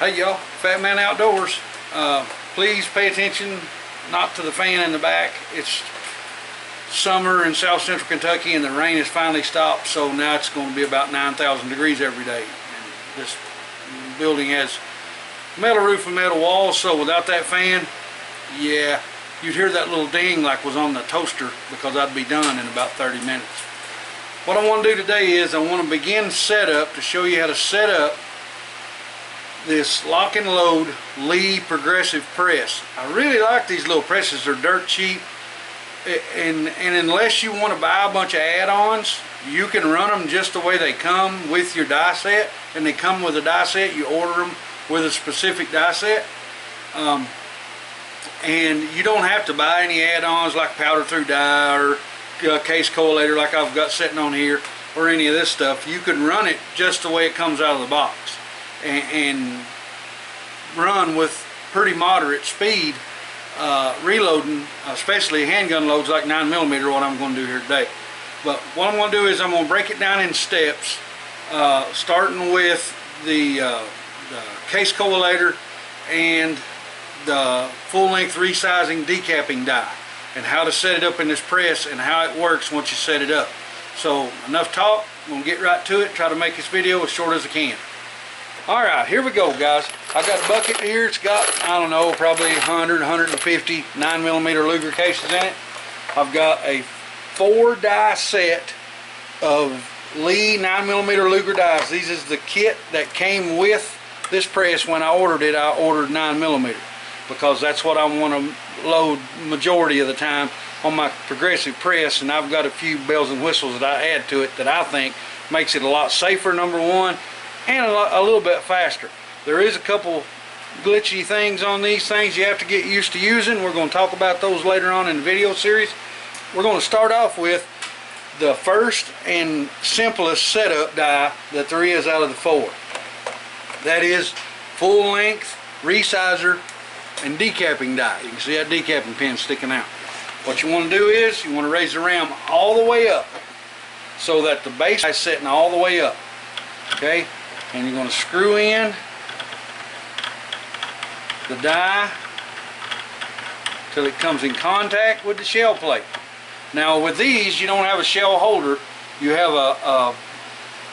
Hey y'all, Fat Man Outdoors. Please pay attention not to the fan in the back. It's summer in south central Kentucky and the rain has finally stopped, so now it's going to be about 9,000 degrees every day. And this building has metal roof and metal walls, so without that fan, yeah, you'd hear that little ding like was on the toaster, because I'd be done in about 30 minutes. What I want to do today is I want to begin setup to show you how to set up this lock and load Lee progressive press. I really like these little presses. They're dirt cheap, and unless you want to buy a bunch of add-ons, you can run them just the way they come with your die set. And they come with a die set. You order them with a specific die set, and you don't have to buy any add-ons like powder through die or case collator like I've got sitting on here, or any of this stuff. You can run it just the way it comes out of the box and run with pretty moderate speed, reloading, especially handgun loads like 9mm, what I'm going to do here today. But what I'm going to do is I'm going to break it down in steps, starting with the case collator and the full-length resizing decapping die, and how to set it up in this press and how it works once you set it up. So enough talk, I'm going to get right to it, try to make this video as short as I can. Alright, here we go guys. I got a bucket here. It's got, I don't know, probably 100, 150 9mm Luger cases in it. I've got a 4 die set of Lee 9mm Luger dies. These is the kit that came with this press. When I ordered it, I ordered 9mm because that's what I want to load majority of the time on my progressive press, and I've got a few bells and whistles that I add to it that I think makes it a lot safer, number one, and a little bit faster. There is a couple glitchy things on these things you have to get used to using. We're going to talk about those later on in the video series. We're going to start off with the first and simplest setup die that there is out of the 4. That is full length resizer and decapping die. You can see that decapping pin sticking out. What you want to do is you want to raise the ram all the way up so that the base is sitting all the way up. Okay? And you're going to screw in the die till it comes in contact with the shell plate. Now with these, you don't have a shell holder. You have a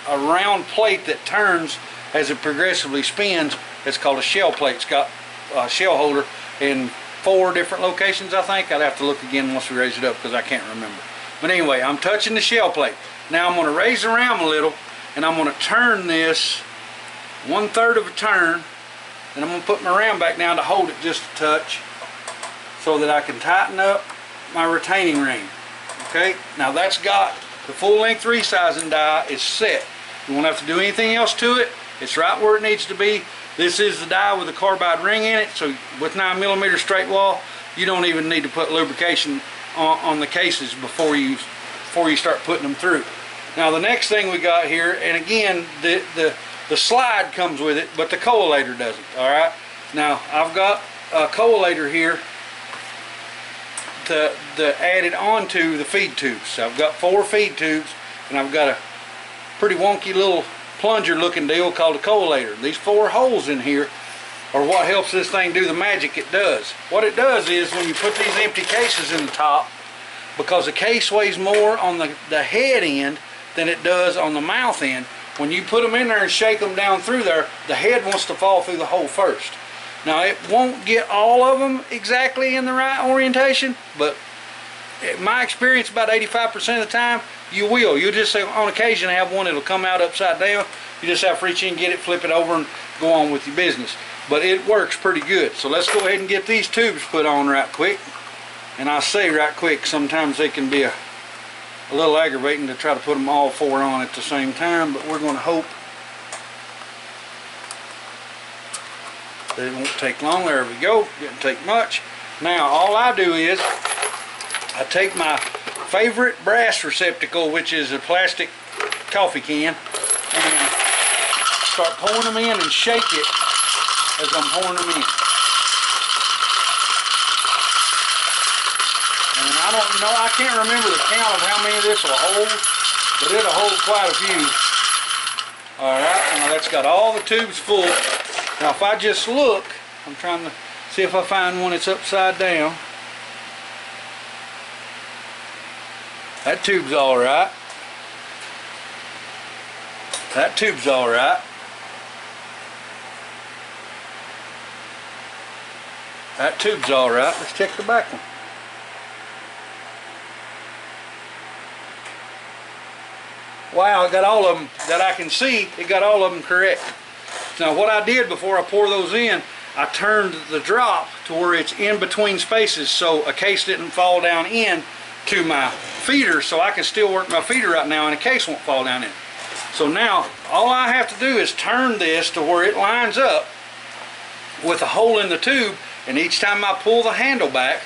round plate that turns as it progressively spins. It's called a shell plate. It's got a shell holder in 4 different locations, I think. I'd have to look again once we raise it up because I can't remember. But anyway, I'm touching the shell plate. Now I'm going to raise the ram a little, and I'm going to turn this 1/3 of a turn, and I'm going to put my ram back down to hold it just a touch so that I can tighten up my retaining ring. Okay, now that's got the full length resizing die is set. You won't have to do anything else to it. It's right where it needs to be. This is the die with a carbide ring in it, so with 9mm straight wall, you don't even need to put lubrication on the cases before you start putting them through. Now the next thing we got here, and again the slide comes with it, but the collator doesn't. All right. Now I've got a collator here to add it onto the feed tubes. So I've got 4 feed tubes, and I've got a pretty wonky little plunger looking deal called a collator. These 4 holes in here are what helps this thing do the magic it does. What it does is when you put these empty cases in the top, because the case weighs more on the head end than it does on the mouth end, when you put them in there and shake them down through there, the head wants to fall through the hole first. Now it won't get all of them exactly in the right orientation, but in my experience, about 85% of the time, you will. You'll just on occasion have one that'll come out upside down. You just have to reach in, get it, flip it over, and go on with your business. But it works pretty good. So let's go ahead and get these tubes put on right quick. And I say right quick, sometimes they can be a little aggravating to try to put them all 4 on at the same time, but we're going to hope that it won't take long. There we go. Didn't take much. Now all I do is I take my favorite brass receptacle, which is a plastic coffee can, and start pouring them in and shake it as I'm pouring them in. And I can't remember the count of how many this will hold, but it'll hold quite a few. Alright, now that's got all the tubes full. Now if I just look, I'm trying to see if I find one that's upside down. That tube's all right. That tube's all right. That tube's all right. Let's check the back one. Wow, it got all of them that I can see. It got all of them correct. Now what I did before I pour those in, I turned the drop to where it's in between spaces so a case didn't fall down in to my feeder, so I can still work my feeder right now and a case won't fall down in. So now all I have to do is turn this to where it lines up with a hole in the tube, and each time I pull the handle back,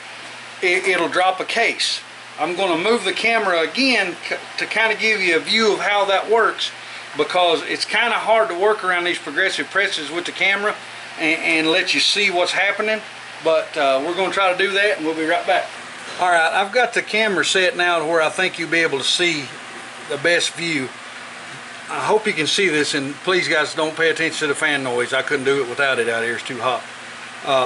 it'll drop a case. I'm going to move the camera again to kind of give you a view of how that works, because it's kind of hard to work around these progressive presses with the camera and let you see what's happening, but we're going to try to do that and we'll be right back. Alright, I've got the camera set now to where I think you'll be able to see the best view. I hope you can see this, and please guys don't pay attention to the fan noise. I couldn't do it without it out here, it's too hot.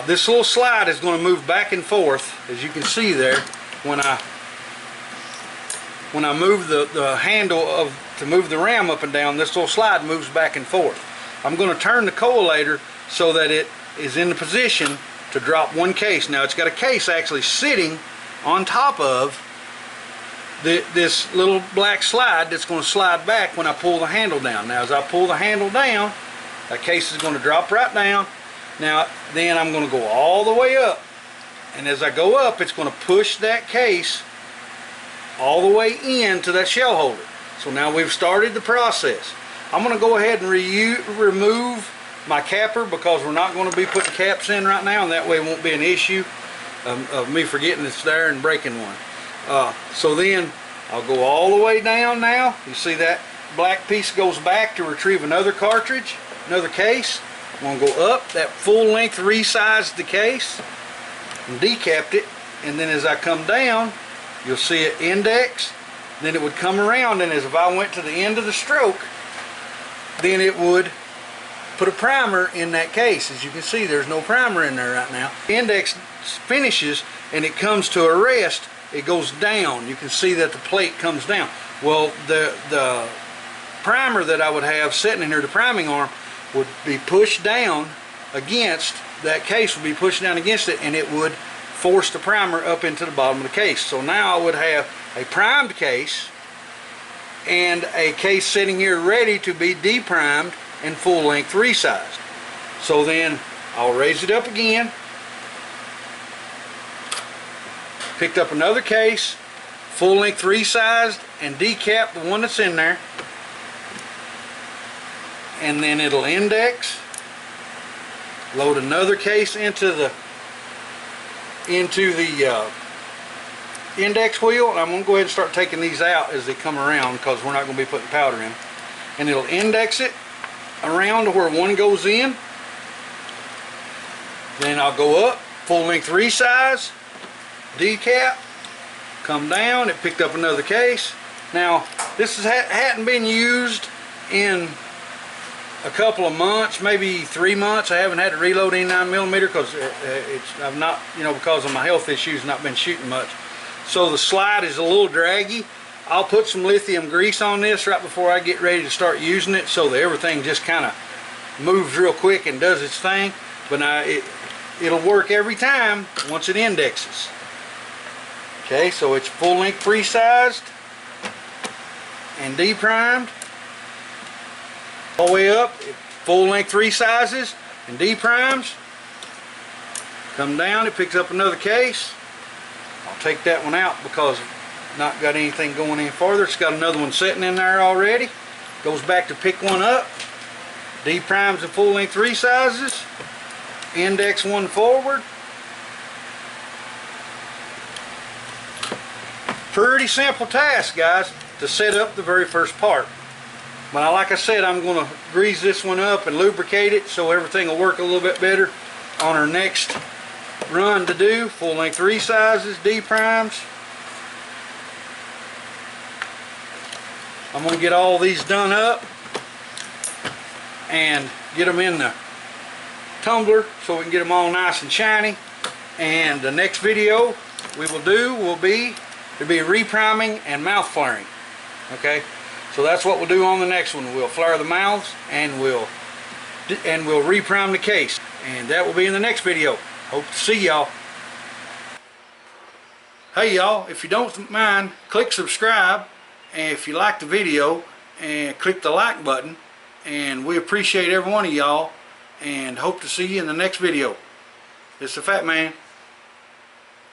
This little slide is going to move back and forth, as you can see there. When I move the handle to move the ram up and down, this little slide moves back and forth. I'm going to turn the collator so that it is in the position to drop one case. Now it's got a case actually sitting on top of this little black slide that's going to slide back when I pull the handle down. Now as I pull the handle down, that case is going to drop right down. Now then I'm going to go all the way up, and as I go up it's going to push that case all the way into that shell holder. So now we've started the process. I'm going to go ahead and remove my capper, because we're not going to be putting caps in right now, and that way it won't be an issue of me forgetting it's there and breaking one. So then I'll go all the way down now. You see that black piece goes back to retrieve another cartridge, another case. I'm going to go up, that full length resized the case and decapped it, and then as I come down you'll see it index, then it would come around, and as if I went to the end of the stroke, then it would put a primer in that case. As you can see, there's no primer in there right now. The index finishes and it comes to a rest, it goes down. You can see that the plate comes down. Well, the primer that I would have sitting in here, the priming arm, would be pushed down against that case, would be pushed down against it, and it would force the primer up into the bottom of the case. So now I would have a primed case and a case sitting here ready to be deprimed and full length resized. So then I'll raise it up again, picked up another case, full length resized, and decapped the one that's in there, and then it'll index, load another case into the index wheel, and I'm going to go ahead and start taking these out as they come around, because we're not going to be putting powder in. And it'll index it around to where one goes in. Then I'll go up, full length resize, decap, come down, it picked up another case. Now this hadn't been used in a couple of months, maybe 3 months. I haven't had to reload any 9mm because I've not, because of my health issues, not been shooting much. So the slide is a little draggy. I'll put some lithium grease on this right before I get ready to start using it, so that everything just kind of moves real quick and does its thing. But now it'll work every time once it indexes. Okay, so it's full length resized and deprimed. All the way up, it full length resizes and deprimes. Come down, it picks up another case. I'll take that one out because I've not got anything going any farther. It's got another one sitting in there already. Goes back to pick one up, deprimes and full length resizes, index one forward. Pretty simple task, guys, to set up the very first part. But like I said, I'm going to grease this one up and lubricate it so everything will work a little bit better on our next run to do. Full length resizes, deprimes. I'm going to get all these done up and get them in the tumbler so we can get them all nice and shiny. And the next video we will do will be repriming and mouth flaring. Okay, so that's what we'll do on the next one. We'll flare the mouths and we'll reprime the case, and that will be in the next video. Hope to see y'all. Hey y'all, if you don't mind, click subscribe, and if you like the video, and click the like button, and we appreciate every one of y'all, and hope to see you in the next video. It's the Fat Man.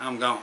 I'm gone.